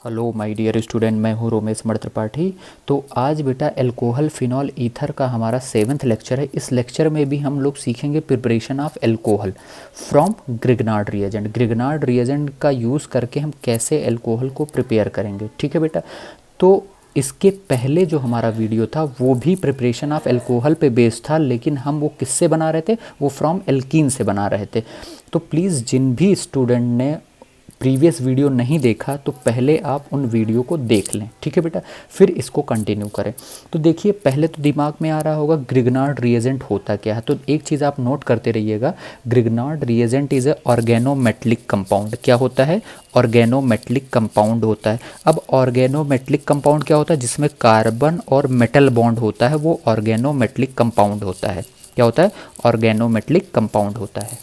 Hello my dear student, मैं हूँ रोमेश मर्द त्रिपाठी। तो आज बेटा एल्कोहल फिनॉल ईथर का हमारा 7th लेक्चर है। इस लेक्चर में भी हम लोग सीखेंगे preparation of alcohol from Grignard reagent. Grignard reagent का यूज़ करके हम कैसे एल्कोहल को प्रिपेयर करेंगे, ठीक है बेटा। तो इसके पहले जो हमारा वीडियो था वो भी प्रिपरेशन ऑफ एल्कोहल पे बेस्ड था, लेकिन हम वो किससे बना रहे थे, वो फ्रॉम एल्कीन से बना रहे थे। तो प्लीज़ जिन भी स्टूडेंट ने प्रीवियस वीडियो नहीं देखा तो पहले आप उन वीडियो को देख लें, ठीक है बेटा, फिर इसको कंटिन्यू करें। तो देखिए, पहले तो दिमाग में आ रहा होगा ग्रिग्नार्ड रिएजेंट होता क्या है। तो एक चीज़ आप नोट करते रहिएगा, Grignard reagent is a organometallic compound. क्या होता है? ऑर्गेनोमेटलिक कंपाउंड होता है। अब ऑर्गेनोमेटलिक कंपाउंड क्या होता है? जिसमें कार्बन और मेटल बॉन्ड होता है, वो ऑर्गेनोमेटलिक कंपाउंड होता है। क्या होता है? ऑर्गेनोमेटलिक कंपाउंड होता है।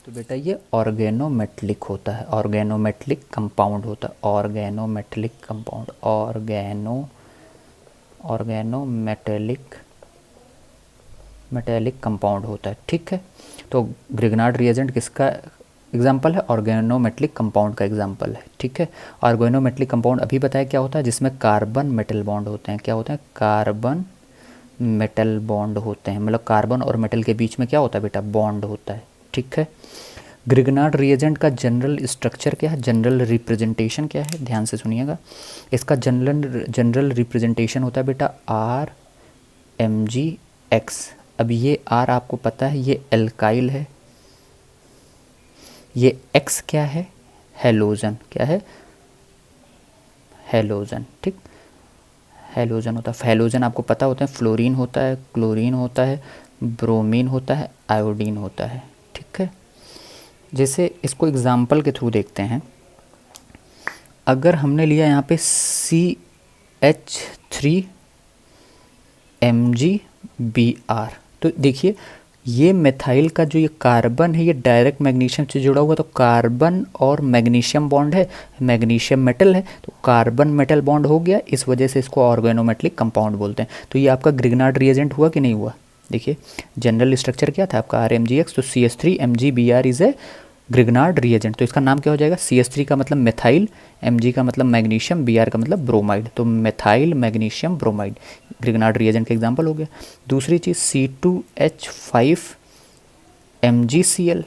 तो बेटा ये ऑर्गेनोमेटलिक होता है, ऑर्गेनोमेटलिक कंपाउंड होता है, organometallic compound, organometallic metallic compound होता है, ठीक है। तो ग्रिग्नार्ड रिएजेंट किसका एग्जाम्पल है? ऑर्गेनोमेटलिक कंपाउंड का एग्जाम्पल है, ठीक है। ऑर्गेनोमेटलिक कंपाउंड अभी बताया क्या होता है, जिसमें कार्बन मेटल बॉन्ड होते हैं। क्या होते हैं? कार्बन मेटल बॉन्ड होते हैं, मतलब कार्बन और मेटल के बीच में क्या होता है बेटा? बॉन्ड होता है, ठीक है। ग्रिग्नार्ड रिएजेंट का जनरल स्ट्रक्चर क्या है, जनरल रिप्रेजेंटेशन क्या है, ध्यान से सुनिएगा। इसका जनरल रिप्रेजेंटेशन होता है बेटा RMgX। अब ये R आपको पता है, ये एल्काइल है, ये X क्या है? हेलोजन। क्या है? हेलोजन, ठीक। हेलोजन होता है, हेलोजन आपको पता होता है, फ्लोरीन होता है, क्लोरीन होता है, ब्रोमीन होता है, आयोडीन होता है, ठीक है। जैसे इसको एग्जाम्पल के थ्रू देखते हैं। अगर हमने लिया यहाँ पे CH3MgBr, तो देखिए ये मेथाइल का जो ये कार्बन है, ये डायरेक्ट मैग्नीशियम से जुड़ा हुआ, तो कार्बन और मैग्नीशियम बॉन्ड है, मैग्नीशियम मेटल है, तो कार्बन मेटल बॉन्ड हो गया, इस वजह से इसको ऑर्गेनोमेटलिक कंपाउंड बोलते हैं। तो ये आपका ग्रिग्नार्ड रिएजेंट हुआ कि नहीं हुआ? देखिए जनरल स्ट्रक्चर क्या था आपका RMgX, तो CH3MgBr is a Grignard reagent. तो इसका नाम क्या हो जाएगा? CH3 का मतलब मेथाइल, Mg का मतलब मैग्नीशियम, Br का मतलब ब्रोमाइड, तो methyl magnesium bromide Grignard reagent का एग्जांपल हो गया। दूसरी चीज़ C2H5MgCl,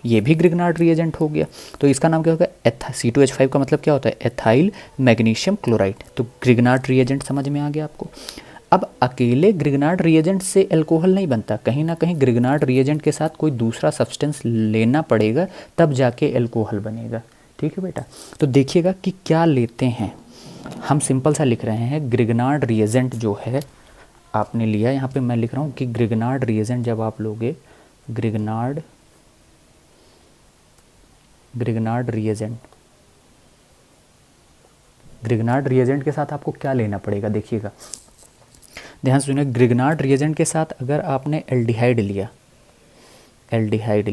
ये भी ग्रिग्नार्ड रिएजेंट हो गया। तो इसका नाम क्या होगा? C2H5 का मतलब क्या होता है? Ethyl magnesium chloride. तो ग्रिग्नार्ड रिएजेंट समझ में आ गया आपको। अब अकेले ग्रिग्नार्ड रिएजेंट से एल्कोहल नहीं बनता, कहीं ना कहीं ग्रिग्नार्ड रिएजेंट के साथ कोई दूसरा सब्सटेंस लेना पड़ेगा, तब जाके एल्कोहल बनेगा, ठीक है बेटा। तो देखिएगा कि क्या लेते हैं हम। सिंपल सा लिख रहे हैं, ग्रिग्नार्ड रिएजेंट जो है आपने लिया, यहाँ पे मैं लिख रहा हूँ कि ग्रिग्नार्ड रिएजेंट जब आप लोगे, ग्रिग्नार्ड रिएजेंट के साथ आपको क्या लेना पड़ेगा, देखिएगा ध्यान से सुनिए। ग्रिग्नार्ड रिएजेंट के साथ अगर आपने एल्डिहाइड लिया, एल्डिहाइड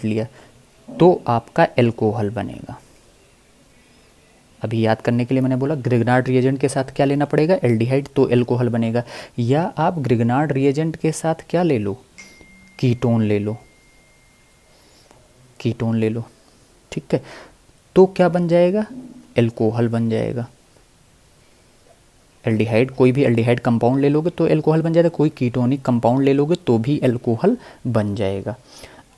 लिया, तो आपका एल्कोहल बनेगा। अभी याद करने के लिए मैंने बोला, ग्रिग्नार्ड रिएजेंट के साथ क्या लेना पड़ेगा? एल्डिहाइड, तो एल्कोहल बनेगा। या आप ग्रिग्नार्ड रिएजेंट के साथ क्या ले लो? कीटोन ले लो, ठीक है। तो क्या बन जाएगा? एल्कोहल बन जाएगा। एल्डिहाइड, कोई भी एल्डिहाइड कंपाउंड ले लोगे तो एल्कोहल बन जाएगा, कोई कीटोनिक कंपाउंड ले लोगे तो भी एल्कोहल बन जाएगा।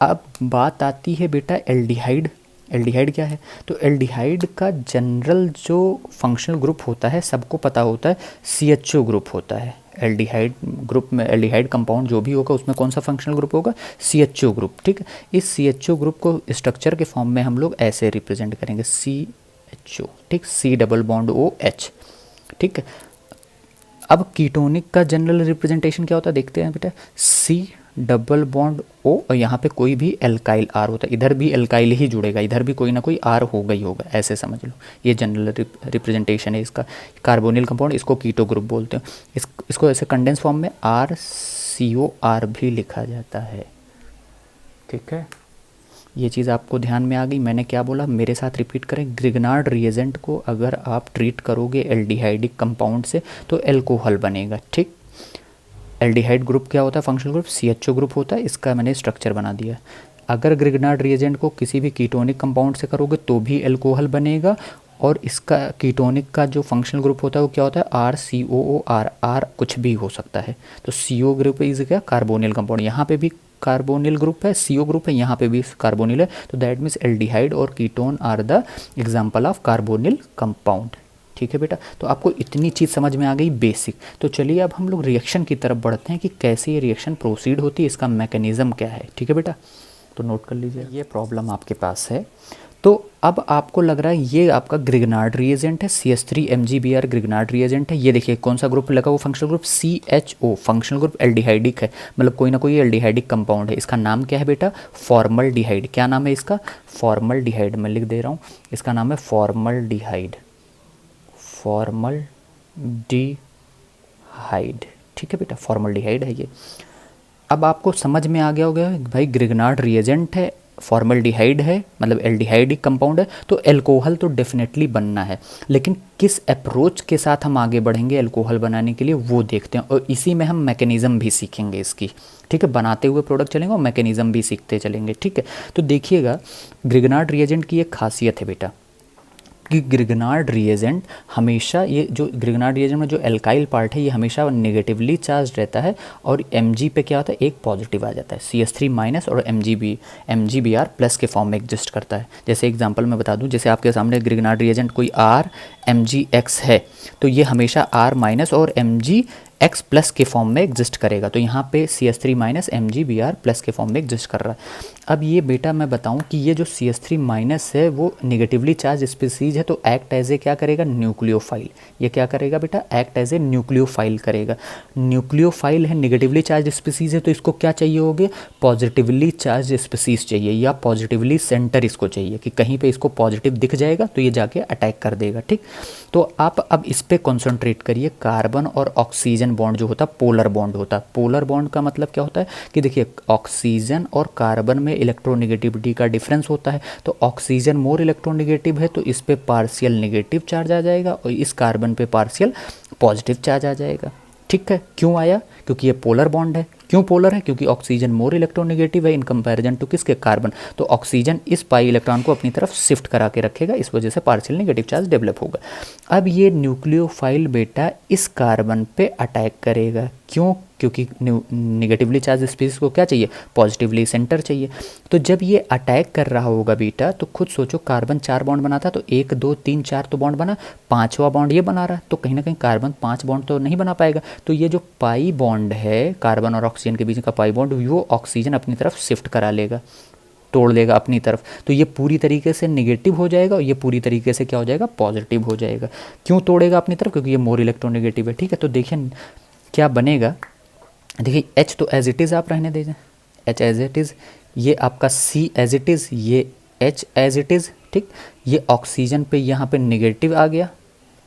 अब बात आती है बेटा एल्डिहाइड। एल्डिहाइड क्या है? तो एल्डिहाइड का जनरल जो फंक्शनल ग्रुप होता है, सबको पता होता है, CHO ग्रुप होता है। एल्डिहाइड ग्रुप में, एल्डिहाइड कंपाउंड जो भी होगा उसमें कौन सा फंक्शनल ग्रुप होगा? CHO ग्रुप, ठीक है। इस CHO ग्रुप को स्ट्रक्चर के फॉर्म में हम लोग ऐसे रिप्रेजेंट करेंगे, CHO, ठीक, C⋯OH, ठीक है। अब कीटोनिक का जनरल रिप्रेजेंटेशन क्या होता है, देखते हैं बेटा। C⋯O, और यहाँ पे कोई भी एल्काइल R होता है, इधर भी एल्काइल ही जुड़ेगा, इधर भी कोई ना कोई R होगा ही होगा, ऐसे समझ लो। ये जनरल रिप्रेजेंटेशन है इसका। कार्बोनिल कंपाउंड, इसको कीटो ग्रुप बोलते हैं। इसको ऐसे कंडेंस फॉर्म में RCOR भी लिखा जाता है, ठीक है। ये चीज़ आपको ध्यान में आ गई। मैंने क्या बोला, मेरे साथ रिपीट करें। ग्रिग्नार्ड रिएजेंट को अगर आप ट्रीट करोगे एल्डिहाइडिक कंपाउंड से तो एल्कोहल बनेगा, ठीक। एल्डिहाइड ग्रुप क्या होता है? फंक्शनल ग्रुप CHO ग्रुप होता है, इसका मैंने स्ट्रक्चर बना दिया। अगर ग्रिग्नार्ड रिएजेंट को किसी भी कीटोनिक कंपाउंड से करोगे तो भी एल्कोहल बनेगा, और इसका कीटोनिक का जो फंक्शनल ग्रुप होता है वो क्या होता है, RCOO, R कुछ भी हो सकता है। तो CO ग्रुप इज क्या, कार्बोनिल कंपाउंड, यहाँ पे भी कार्बोनिल ग्रुप है, CO ग्रुप है, यहाँ पे भी कार्बोनिल है, तो दैट मीन्स एल्डिहाइड और ketone are the example of carbonyl compound. ठीक है बेटा, तो आपको इतनी चीज़ समझ में आ गई बेसिक। तो चलिए अब हम लोग रिएक्शन की तरफ बढ़ते हैं कि कैसे ये रिएक्शन प्रोसीड होती है, इसका मैकेनिज्म क्या है। ठीक है बेटा, तो नोट कर लीजिए, ये प्रॉब्लम आपके पास है। तो अब आपको लग रहा है ये आपका ग्रिग्नार्ड रिएजेंट है, CH3MgBr ग्रिग्नार्ड रिएजेंट है। ये देखिए कौन सा ग्रुप लगा, वो functional group CHO, functional group aldehydic है, मतलब कोई ना कोई एल्डिहाइडिक कंपाउंड है। इसका नाम क्या है बेटा, फॉर्मल्डिहाइड। क्या नाम है इसका, फॉर्मल्डिहाइड। मैं लिख दे रहा हूँ, इसका नाम है फॉर्मल्डिहाइड, फॉर्मल्डिहाइड। ठीक है बेटा, फॉर्मल्डिहाइड है ये। अब आपको समझ में आ गया होगा भाई ग्रिग्नार्ड रिएजेंट है, फॉर्मल्डिहाइड है, मतलब एल्डिहाइडिक कंपाउंड है, तो एल्कोहल तो डेफिनेटली बनना है। लेकिन किस अप्रोच के साथ हम आगे बढ़ेंगे एल्कोहल बनाने के लिए वो देखते हैं, और इसी में हम मैकेनिज़्म भी सीखेंगे इसकी। ठीक है, बनाते हुए प्रोडक्ट चलेंगे और मैकेनिज़्म भी सीखते चलेंगे। ठीक है, तो देखिएगा ग्रिग्नार्ड रिएजेंट की एक खासियत है बेटा कि ग्रिग्नार्ड रिएजेंट हमेशा, ये जो ग्रिग्नार्ड रिएजेंट में जो एल्काइल पार्ट है ये हमेशा नेगेटिवली चार्ज रहता है, और Mg पे क्या होता है, एक पॉजिटिव आ जाता है, CH3 माइनस और MgBr प्लस के फॉर्म में एग्जिस्ट करता है। जैसे एग्जांपल मैं बता दूं, जैसे आपके सामने ग्रिग्नार्ड रिएजेंट कोई RMgX है, तो ये हमेशा R माइनस और MgX प्लस के फॉर्म में एग्जिस्ट करेगा। तो यहाँ पे CH3 माइनस MgBr प्लस के फॉर्म में एग्जिस्ट कर रहा है। अब ये बेटा मैं बताऊं कि ये जो CH3 माइनस है वो नेगेटिवली चार्ज स्पीसीज है, तो एक्ट एज ए क्या करेगा, न्यूक्लियोफाइल। ये क्या करेगा बेटा, एक्ट एज ए न्यूक्लियोफाइल करेगा। न्यूक्लियोफाइल है, नेगेटिवली चार्ज स्पीसीज है, तो इसको क्या चाहिए होगे, पॉजिटिवली चार्ज स्पीसीज चाहिए, या पॉजिटिवली सेंटर इसको चाहिए कि कहीं पे इसको पॉजिटिव दिख जाएगा तो ये जाके अटैक कर देगा। ठीक, तो आप अब इस पे कॉन्सेंट्रेट करिए। कार्बन और ऑक्सीजन बॉन्ड जो होता है पोलर बॉन्ड होता है। पोलर बॉन्ड का मतलब क्या होता है कि देखिए ऑक्सीजन और कार्बन में इलेक्ट्रोनेगेटिविटी का डिफरेंस होता है, तो ऑक्सीजन मोर इलेक्ट्रोनेगेटिव है तो इस पे पार्शियल नेगेटिव चार्ज आ जाएगा, और इस कार्बन पे पार्शियल पॉजिटिव चार्ज आ जाएगा। ठीक है, क्यों आया, क्योंकि ये पोलर बॉन्ड है। क्यों पोलर है, क्योंकि ऑक्सीजन मोर इलेक्ट्रोनेगेटिव है इन कंपैरिजन टू किसके, कार्बन, तो ऑक्सीजन इस पाई इलेक्ट्रॉन को अपनी तरफ शिफ्ट करा के रखेगा, इस वजह से पार्शियल नेगेटिव चार्ज डेवलप होगा। अब ये न्यूक्लियोफाइल बेटा इस कार्बन पे अटैक करेगा। क्यों, क्योंकि नेगेटिवली चार्ज स्पीसीज को क्या चाहिए, पॉजिटिवली सेंटर चाहिए। तो जब ये अटैक कर रहा होगा बेटा, तो खुद सोचो कार्बन 4 बॉन्ड बनाता, तो 1 2 3 4 तो बॉन्ड बना, 5वां बॉन्ड ये बना रहा है, तो कहीं ना कहीं कार्बन 5 बॉन्ड तो नहीं बना पाएगा। तो ये जो पाई बॉन्ड है कार्बन और ऑक्सीजन के बीच का पाई बॉन्ड, वो ऑक्सीजन अपनी तरफ शिफ्ट करा लेगा, तोड़ लेगा अपनी तरफ, तो ये पूरी तरीके से नेगेटिव हो जाएगा और ये पूरी तरीके से क्या हो जाएगा, पॉजिटिव हो जाएगा। क्यों तोड़ेगा अपनी तरफ, क्योंकि ये मोर इलेक्ट्रोनेगेटिव है। ठीक है, तो देखिए क्या बनेगा, देखिए H तो एज इट इज़ आप रहने दीजिए, H एज इट इज़, ये आपका C एज इट इज़, ये H एज इट इज़। ठीक, ये ऑक्सीजन पे यहाँ पे नेगेटिव आ गया।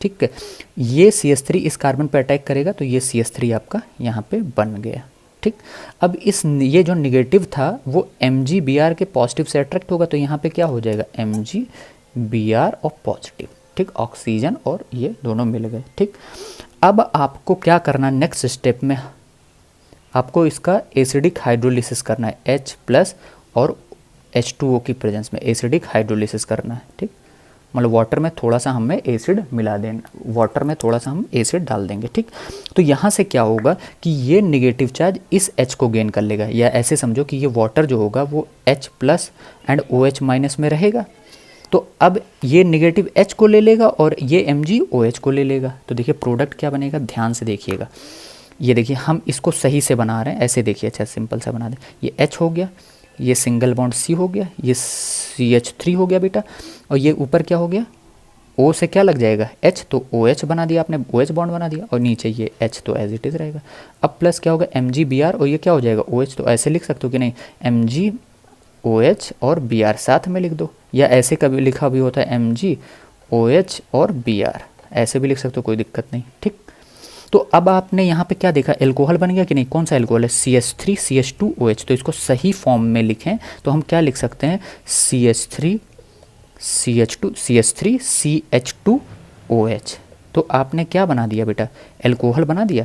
ठीक है, ये CH3 इस कार्बन पे अटैक करेगा, तो ये CH3 आपका यहाँ पे बन गया। ठीक, अब ये जो नेगेटिव था वो MgBr के पॉजिटिव से अट्रैक्ट होगा, तो यहाँ पे क्या हो जाएगा, MgBr और पॉजिटिव। ठीक, ऑक्सीजन और ये दोनों मिल गए। ठीक, अब आपको क्या करना है, नेक्स्ट स्टेप में आपको इसका एसिडिक हाइड्रोलिसिस करना है, H प्लस और H2O की प्रेजेंस में एसिडिक हाइड्रोलिसिस करना है। ठीक, मतलब वाटर में थोड़ा सा हमें एसिड मिला देना, वाटर में थोड़ा सा हम एसिड डाल देंगे। ठीक, तो यहाँ से क्या होगा कि ये नेगेटिव चार्ज इस H को गेन कर लेगा, या ऐसे समझो कि ये वाटर जो होगा वो H plus and OH minus में रहेगा, तो अब ये नेगेटिव H को ले लेगा और ये MgOH को ले लेगा। तो देखिए प्रोडक्ट क्या बनेगा, ध्यान से देखिएगा। ये देखिए हम इसको सही से बना रहे हैं, ऐसे देखिए, अच्छा सिंपल सा बना दें। ये H हो गया, ये सिंगल बॉन्ड C हो गया, ये CH3 हो गया बेटा, और ये ऊपर क्या हो गया, O से क्या लग जाएगा H, तो OH बना दिया आपने, OH बॉन्ड बना दिया, और नीचे ये H तो एज इट इज़ रहेगा। अब प्लस क्या होगा MgBr, और ये क्या हो जाएगा OH, तो ऐसे लिख सकते हो कि नहीं, MgOH और Br साथ में लिख दो, या ऐसे कभी लिखा भी होता है MgOH और Br, ऐसे भी लिख सकते हो, कोई दिक्कत नहीं। ठीक, तो अब आपने यहाँ पे क्या देखा, एल्कोहल बन गया कि नहीं, कौन सा एल्कोहल है, CH3 CH2OH, तो इसको सही फॉर्म में लिखें तो हम क्या लिख सकते हैं, CH3 CH2OH। तो आपने क्या बना दिया बेटा, एल्कोहल बना दिया।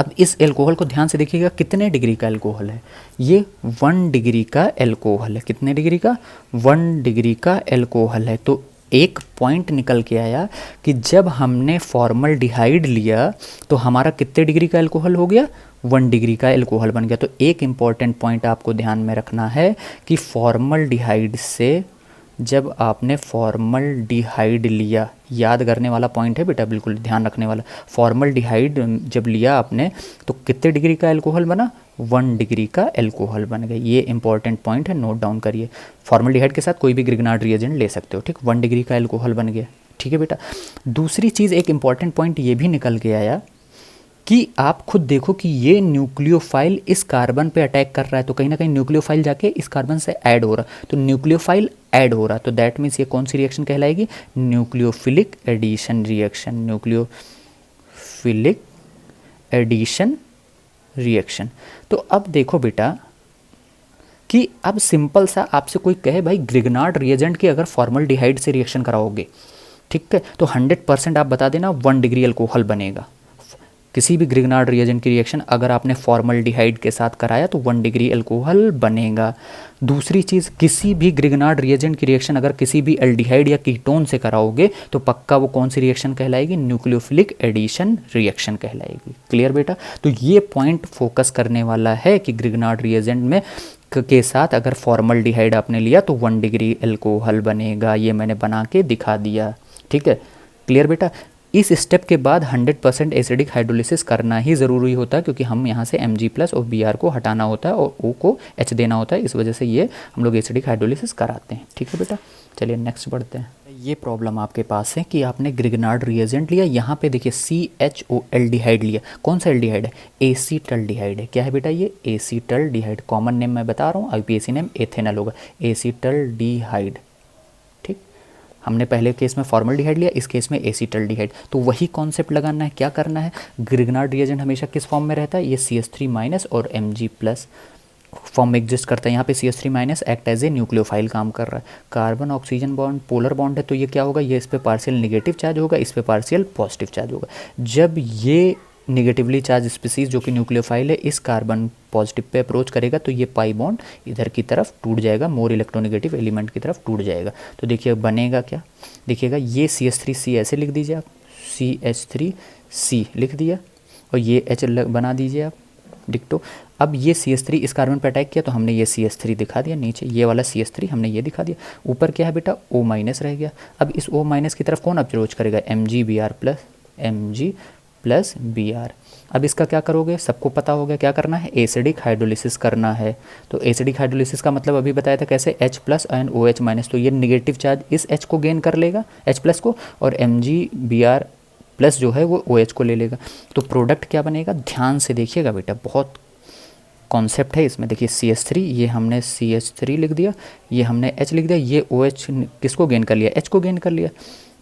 अब इस एल्कोहल को ध्यान से देखिएगा, कितने डिग्री का एल्कोहल है, ये 1 डिग्री का एल्कोहल है। कितने डिग्री का? 1 डिग्री का एल्कोहल है। तो एक पॉइंट निकल के आया कि जब हमने फॉर्मल्डिहाइड लिया तो हमारा कितने डिग्री का एल्कोहल हो गया? 1 डिग्री का एल्कोहल बन गया। तो एक इम्पॉर्टेंट पॉइंट आपको ध्यान में रखना है कि फॉर्मल्डिहाइड से, जब आपने फॉर्मल्डिहाइड लिया, याद करने वाला पॉइंट है बेटा, बिल्कुल ध्यान रखने वाला, फॉर्मल्डिहाइड जब लिया आपने तो कितने डिग्री का एल्कोहल बना? 1 डिग्री का एल्कोहल बन गया। ये इंपॉर्टेंट पॉइंट है, नोट डाउन करिए। फॉर्मल्डिहाइड के साथ कोई भी ग्रिग्नार्ड रिएजेंट ले सकते हो, ठीक। 1 डिग्री का एल्कोहल बन गया, ठीक है बेटा। दूसरी चीज़, एक इंपॉर्टेंट पॉइंट ये भी निकल के आया कि आप खुद देखो कि ये न्यूक्लियोफाइल इस कार्बन पे अटैक कर रहा है, तो कहीं ना कहीं न्यूक्लियोफाइल जाके इस कार्बन से ऐड हो रहा, तो न्यूक्लियोफाइल ऐड हो रहा, तो दैट मीन्स ये कौन सी रिएक्शन कहलाएगी? Nucleophilic addition reaction, nucleophilic addition reaction. तो अब देखो बेटा कि अब सिंपल सा आपसे कोई कहे भाई ग्रिग्नार्ड रिएजेंट की अगर फॉर्मल्डिहाइड से रिएक्शन कराओगे, ठीक है, तो 100% आप बता देना 1 डिग्री अल्कोहल बनेगा। किसी भी ग्रिग्नार्ड रिएजेंट की रिएक्शन अगर आपने फॉर्मल्डिहाइड के साथ कराया तो 1 डिग्री अल्कोहल बनेगा। दूसरी चीज़, किसी भी ग्रिग्नार्ड रिएजेंट की रिएक्शन अगर किसी भी एल्डिहाइड या कीटोन से कराओगे तो पक्का वो कौन सी रिएक्शन कहलाएगी? न्यूक्लियोफिलिक एडिशन रिएक्शन कहलाएगी। क्लियर बेटा? तो ये पॉइंट फोकस करने वाला है कि ग्रिग्नार्ड रिएजेंट में के साथ अगर फॉर्मल्डिहाइड आपने लिया तो 1 डिग्री अल्कोहल बनेगा। ये मैंने बना के दिखा दिया, ठीक है। क्लियर बेटा? इस स्टेप के बाद 100% एसिडिक हाइड्रोलिसिस करना ही ज़रूरी होता है, क्योंकि हम यहाँ से Mg+ और Br को हटाना होता है और O को H देना होता है। इस वजह से ये हम लोग एसिडिक हाइड्रोलिसिस कराते हैं, ठीक है बेटा। चलिए नेक्स्ट बढ़ते हैं। ये प्रॉब्लम आपके पास है कि आपने ग्रिग्नार्ड रिएजेंट लिया, यहाँ पे देखिए CHO एल्डिहाइड लिया। कौन सा एल्डिहाइड है? एसीटल्डिहाइड है। क्या है बेटा? ये एसीटल्डिहाइड। कॉमन नेम मैं बता रहा हूँ, IUPAC नेम एथेनॉल होगा, एसीटल्डिहाइड। हमने पहले केस में फॉर्मल्डिहाइड लिया, इस केस में एसीटल्डिहाइड। तो वही कॉन्सेप्ट लगाना है। क्या करना है? ग्रिग्नार्ड रिएजेंट हमेशा किस फॉर्म में रहता है? ये CH3- और Mg+ फॉर्म में एग्जिस्ट करता है। यहाँ पे CH3- act as a nucleophile काम कर रहा है। Carbon oxygen bond polar bond है, तो ये क्या होगा? ये इस पे पार्शियल नेगेटिव चार्ज होगा, इस पे पार्शियल पॉजिटिव चार्ज होगा। जब ये नेगेटिवली चार्ज स्पीसीज जो कि न्यूक्लियोफाइल है इस कार्बन पॉजिटिव पे अप्रोच करेगा तो ये पाई बॉन्ड इधर की तरफ टूट जाएगा, मोर इलेक्ट्रोनेगेटिव एलिमेंट की तरफ टूट जाएगा। तो देखिए बनेगा क्या, देखिएगा ये CH3C ऐसे लिख दीजिए आप, CH3C लिख दिया और ये H बना दीजिए आप डिक्टो। अब ये CH3 इस कार्बन पर अटैक किया तो हमने ये CH3 दिखा दिया, नीचे ये वाला CH3 हमने ये दिखा दिया, ऊपर क्या है बेटा? O- रह गया। अब इस O- की तरफ कौन अप्रोच करेगा? Mg+Br। अब इसका क्या करोगे? सबको पता हो गया क्या करना है? एसिडिक हाइड्रोलिसिस करना है। तो एसिडिक हाइड्रोलिसिस का मतलब अभी बताया था कैसे? H+ एंड OH-, तो ये नेगेटिव चार्ज इस H को गेन कर लेगा, H+ को, और Mg+Br+ जो है वो OH को ले लेगा। तो प्रोडक्ट क्या बनेगा? ध्यान से देखिएगा बेटा, बहुत कॉन्सेप्ट है इसमें। देखिए CH3, ये हमने CH3 लिख दिया, ये हमने H लिख दिया, ये OH किसको गेन कर लिया? H को गेन कर लिया,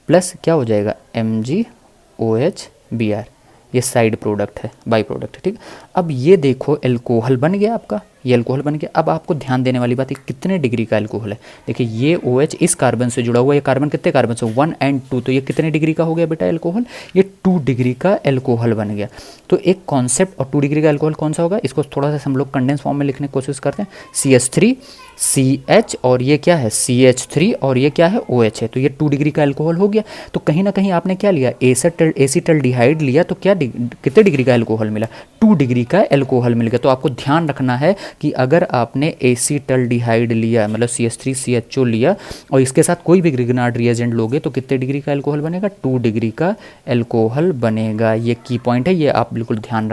प्लस क्या हो जाएगा? MgOH-Br, ये साइड प्रोडक्ट है, बाई प्रोडक्ट है, ठीक। अब ये देखो एल्कोहल बन गया आपका, ये एल्कोहल बन गया। अब आपको ध्यान देने वाली बात है कितने डिग्री का एल्कोहल है। देखिए ये OH इस कार्बन से जुड़ा हुआ है, ये कार्बन कितने कार्बन से? 1 और 2, तो ये कितने डिग्री का हो गया बेटा एल्कोहल? ये 2 डिग्री का एल्कोहल बन गया। तो एक कॉन्सेप्ट, और 2 डिग्री का एल्कोहल कौन सा होगा? इसको थोड़ा सा हम लोग कंडेंस फॉर्म में लिखने की कोशिश करते हैं। CH3CH और ये क्या है? CH3 और ये क्या है? OH है। तो ये 2 डिग्री का एल्कोहल हो गया। तो कहीं ना कहीं आपने क्या लिया? एसीटल्डिहाइड लिया, तो क्या कितने डिग्री का एल्कोहल मिला? 2 डिग्री का एल्कोहल मिल गया। तो आपको ध्यान रखना है कि अगर आपने एसीटल्डिहाइड लिया, मतलब CH3CHO लिया, और इसके साथ कोई भी ग्रिग्नार्ड रिएजेंट लोगे तो कितने डिग्री का एल्कोहल बनेगा? 2 डिग्री का एल्कोहल बनेगा। ये की पॉइंट है, ये आप बिल्कुल ध्यान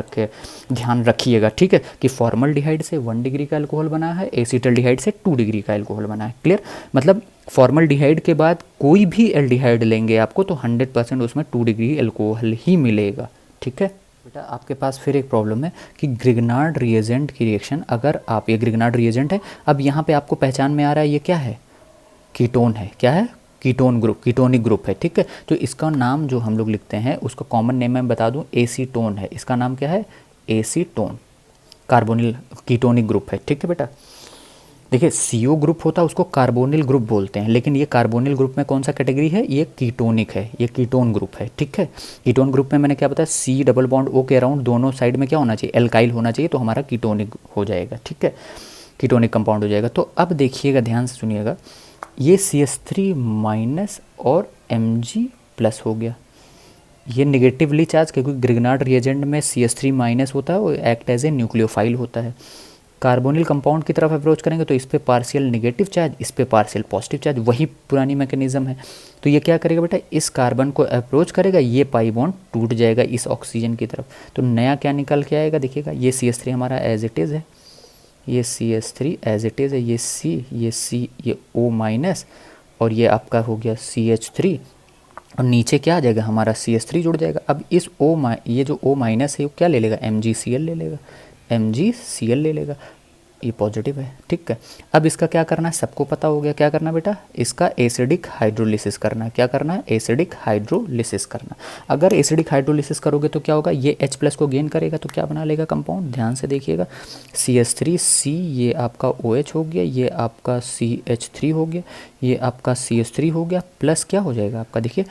रखिएगा, ठीक है, कि फॉर्मल्डिहाइड से 1 डिग्री का एल्कोहल बना है, एसीटल्डिहाइड से 2 डिग्री का एल्कोहल बना है। क्लियर? मतलब फॉर्मल्डिहाइड के बाद कोई भी एल्डिहाइड लेंगे आपको तो 100% उसमें 2 डिग्री एल्कोहल ही मिलेगा, ठीक है बेटा। आपके पास फिर एक प्रॉब्लम है कि ग्रिग्नार्ड रिएजेंट की रिएक्शन, अगर आप, ये ग्रिग्नार्ड रिएजेंट है, अब यहाँ पे आपको पहचान में आ रहा है ये क्या है? कीटोन है। क्या है? कीटोन ग्रुप, कीटोनिक ग्रुप है, ठीक है। तो इसका नाम जो हम लोग लिखते हैं उसका कॉमन नेम मैं बता दूं, एसीटोन है। इसका नाम क्या है? एसीटोन, कार्बोनिल कीटोनिक ग्रुप है, ठीक है बेटा। देखिए CO ग्रुप होता है उसको कार्बोनिल ग्रुप बोलते हैं, लेकिन ये कार्बोनिल ग्रुप में कौन सा कैटेगरी है, ये कीटोनिक है, ये कीटोन ग्रुप है। ठीक है, कीटोन ग्रुप में मैंने क्या बताया, C डबल बॉन्ड O के अराउंड दोनों साइड में क्या होना चाहिए, एल्काइल होना चाहिए, तो हमारा कीटोनिक हो जाएगा। ठीक है, कीटोनिक कंपाउंड हो जाएगा। तो अब देखिएगा, ध्यान से सुनिएगा, ये CH3 माइनस और Mg प्लस हो गया, ये निगेटिवली चार्ज, क्योंकि ग्रिग्नार्ड रिएजेंट में CH3 माइनस होता है, वो एक्ट एज ए न्यूक्लियोफाइल होता है। कार्बोनिल कंपाउंड की तरफ अप्रोच करेंगे तो इस पे पार्शियल नेगेटिव चार्ज, इस पे पार्शियल पॉजिटिव चार्ज, वही पुरानी मैकेनिज्म है। तो ये क्या करेगा बेटा, इस कार्बन को अप्रोच करेगा, ये पाई बॉन्ड टूट जाएगा इस ऑक्सीजन की तरफ, तो नया क्या निकल के आएगा, देखिएगा ये CH3 हमारा एज इट इज़ है, ये CH3 एज इट इज़ है, ये C, ये O माइनस, और ये आपका हो गया CH3, और नीचे क्या आ जाएगा, हमारा CH3 जुड़ जाएगा। अब इस ये जो O माइनस है वो क्या ले लेगा, MgCl ले लेगा, MgCl ले लेगा, ये पॉजिटिव है। ठीक है, अब इसका क्या करना है, सबको पता हो गया क्या करना बेटा, इसका एसिडिक हाइड्रोलिसिस करना है। क्या करना है, एसिडिक हाइड्रोलिसिस करना। अगर एसिडिक हाइड्रोलिसिस करोगे तो क्या होगा, ये H+ को गेन करेगा तो क्या बना लेगा कंपाउंड, ध्यान से देखिएगा, CH3C, ये आपका OH हो गया, ये आपका CH3 हो गया, ये आपका CH3 हो गया, प्लस क्या हो जाएगा आपका, देखिए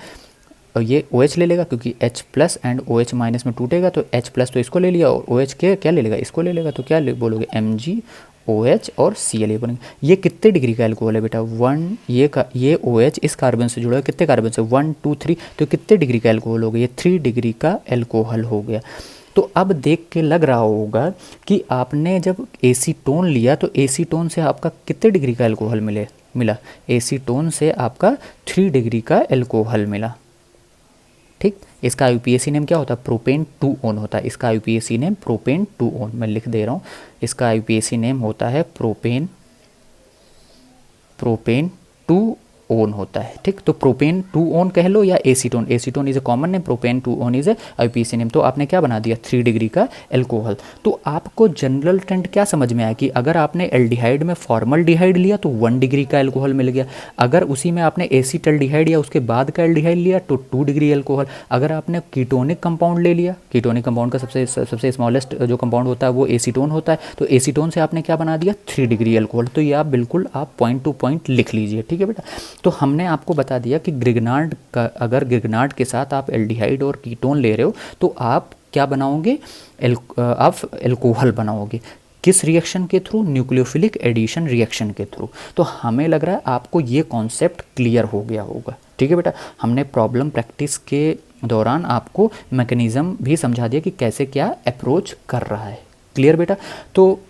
और ये OH ले लेगा, क्योंकि H+ एंड OH माइनस में टूटेगा, तो H+ तो इसको ले लिया, और OH के क्या ले लेगा, इसको ले लेगा, तो क्या बोलोगे, MgOH और Cl बनेंगे। ये कितने डिग्री का एल्कोहल है बेटा, 1, ये OH इस कार्बन से जुड़ा है, कितने कार्बन से, 1 2 3, तो कितने डिग्री का एल्कोहल हो गया, ये 3 डिग्री का एल्कोहल हो गया। तो अब देख के लग रहा होगा कि आपने जब एसीटोन लिया तो एसीटोन से आपका कितने डिग्री का एल्कोहल मिला, एसीटोन से आपका 3 डिग्री का एल्कोहल मिला। ठीक, इसका IUPAC नेम क्या होता है, प्रोपेन 2-ओन होता है, इसका IUPAC नेम प्रोपेन 2-ओन, मैं लिख दे रहा हूँ, इसका IUPAC नेम होता है प्रोपेन 2-ओन होता है। ठीक, तो प्रोपेन 2-ओन कह लो या acetone, acetone is a common name, propane 2-ओन इज ए IUPAC नेम। तो आपने क्या बना दिया, 3 डिग्री का एल्कोहल। तो आपको जनरल ट्रेंड क्या समझ में आया कि अगर आपने एल्डिहाइड में फॉर्मल्डिहाइड लिया तो 1 डिग्री का एल्कोहल मिल गया, अगर उसी में आपने एसीटल्डिहाइड या उसके बाद का एल्डिहाइड लिया तो 2 डिग्री एल्कोहल, अगर आपने कीटोनिक कंपाउंड ले लिया, कीटोनिक कंपाउंड का सबसे स्मॉलेस्ट जो कंपाउंड होता है वो एसीटोन होता है, तो एसीटोन से आपने क्या बना दिया, 3 डिग्री एल्कोहल। तो ये आप बिल्कुल आप पॉइंट टू पॉइंट लिख लीजिए। ठीक है बेटा, तो हमने आपको बता दिया कि ग्रिग्नार्ड का, अगर ग्रिग्नार्ड के साथ आप एल्डिहाइड और कीटोन ले रहे हो तो आप क्या बनाओगे, आप एल्कोहल बनाओगे, किस रिएक्शन के थ्रू, न्यूक्लियोफिलिक एडिशन रिएक्शन के थ्रू। तो हमें लग रहा है आपको ये कॉन्सेप्ट क्लियर हो गया होगा। ठीक है बेटा, हमने प्रॉब्लम प्रैक्टिस के दौरान आपको मैकेनिज्म भी समझा दिया कि कैसे क्या अप्रोच कर रहा है। क्लियर बेटा, तो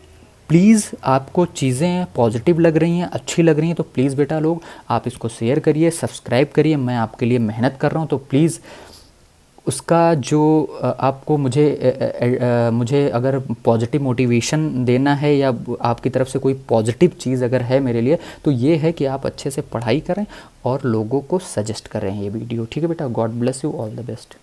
प्लीज़ आपको चीज़ें पॉजिटिव लग रही हैं, अच्छी लग रही हैं, तो प्लीज़ बेटा लोग आप इसको शेयर करिए, सब्सक्राइब करिए, मैं आपके लिए मेहनत कर रहा हूँ, तो प्लीज़ उसका जो आपको मुझे अगर पॉजिटिव मोटिवेशन देना है या आपकी तरफ से कोई पॉजिटिव चीज़ अगर है मेरे लिए, तो ये है कि आप अच्छे से पढ़ाई करें और लोगों को सजेस्ट करें ये वीडियो। ठीक है बेटा, God bless you, all the best.